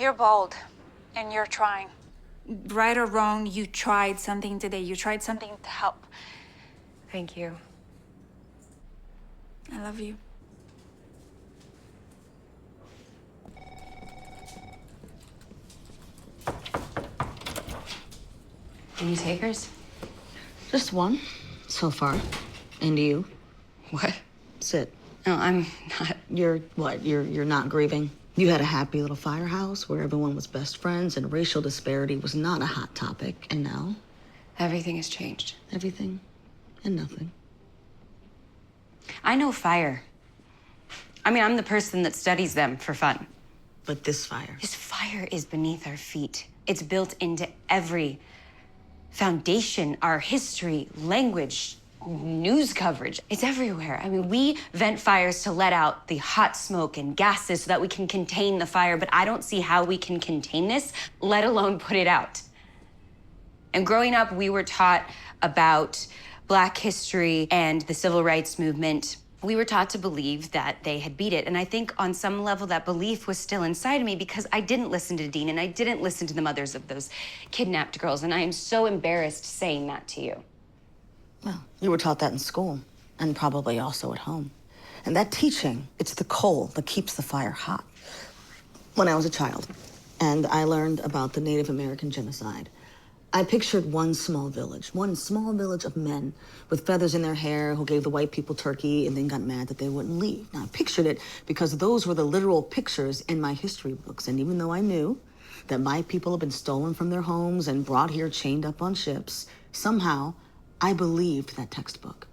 You're bold, and you're trying. Right or wrong, you tried something today. You tried something to help. Thank you. I love you. Any takers? Just one, so far. And you? What? Sit. No, I'm not. You're what? You're not grieving? You had a happy little firehouse where everyone was best friends and racial disparity was not a hot topic. And now? Everything has changed. Everything and nothing. I know fire. I mean, I'm the person that studies them for fun. But this fire. This fire is beneath our feet. It's built into every foundation, our history, language, news coverage. It's everywhere. I mean, we vent fires to let out the hot smoke and gases so that we can contain the fire, but I don't see how we can contain this, let alone put it out. And growing up, we were taught about Black history and the civil rights movement. We were taught to believe that they had beat it. And I think on some level that belief was still inside of me because I didn't listen to Dean and I didn't listen to the mothers of those kidnapped girls. And I am so embarrassed saying that to you. Well, you were taught that in school and probably also at home. And that teaching, it's the coal that keeps the fire hot. When I was a child and I learned about the Native American genocide, I pictured one small village of men with feathers in their hair who gave the white people turkey and then got mad that they wouldn't leave. Now, I pictured it because those were the literal pictures in my history books. And even though I knew that my people had been stolen from their homes and brought here chained up on ships, somehow I believed that textbook.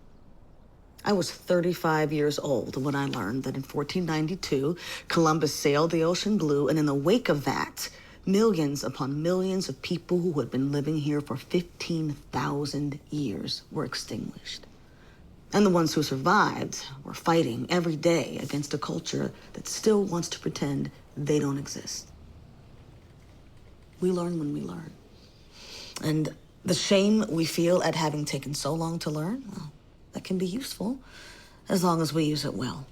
I was 35 years old when I learned that in 1492, Columbus sailed the ocean blue, and in the wake of that, millions upon millions of people who had been living here for 15,000 years were extinguished. And the ones who survived were fighting every day against a culture that still wants to pretend they don't exist. We learn when we learn. And the shame we feel at having taken so long to learn, well, that can be useful as long as we use it well.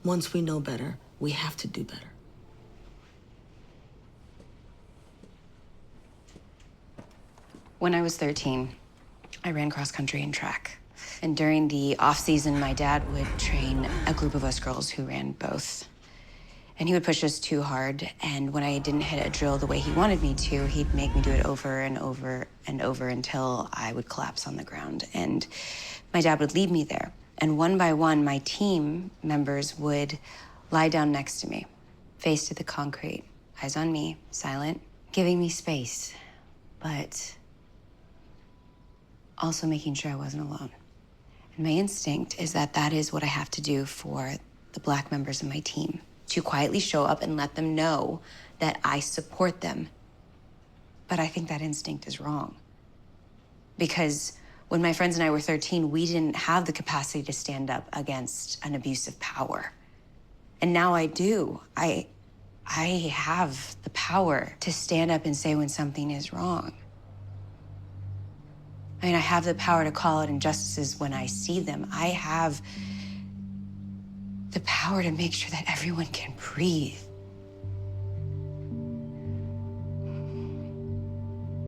Once we know better, we have to do better. When I was 13, I ran cross country and track. And during the off season, my dad would train a group of us girls who ran both. And he would push us too hard. And when I didn't hit a drill the way he wanted me to, he'd make me do it over and over and over until I would collapse on the ground. And my dad would leave me there. And one by one, my team members would lie down next to me, face to the concrete, eyes on me, silent, giving me space, but also making sure I wasn't alone. And my instinct is that that is what I have to do for the Black members of my team, to quietly show up and let them know that I support them. But I think that instinct is wrong. Because when my friends and I were 13, we didn't have the capacity to stand up against an abuse of power. And now I do. I have the power to stand up and say when something is wrong. I mean, I have the power to call out injustices when I see them. I have the power to make sure that everyone can breathe.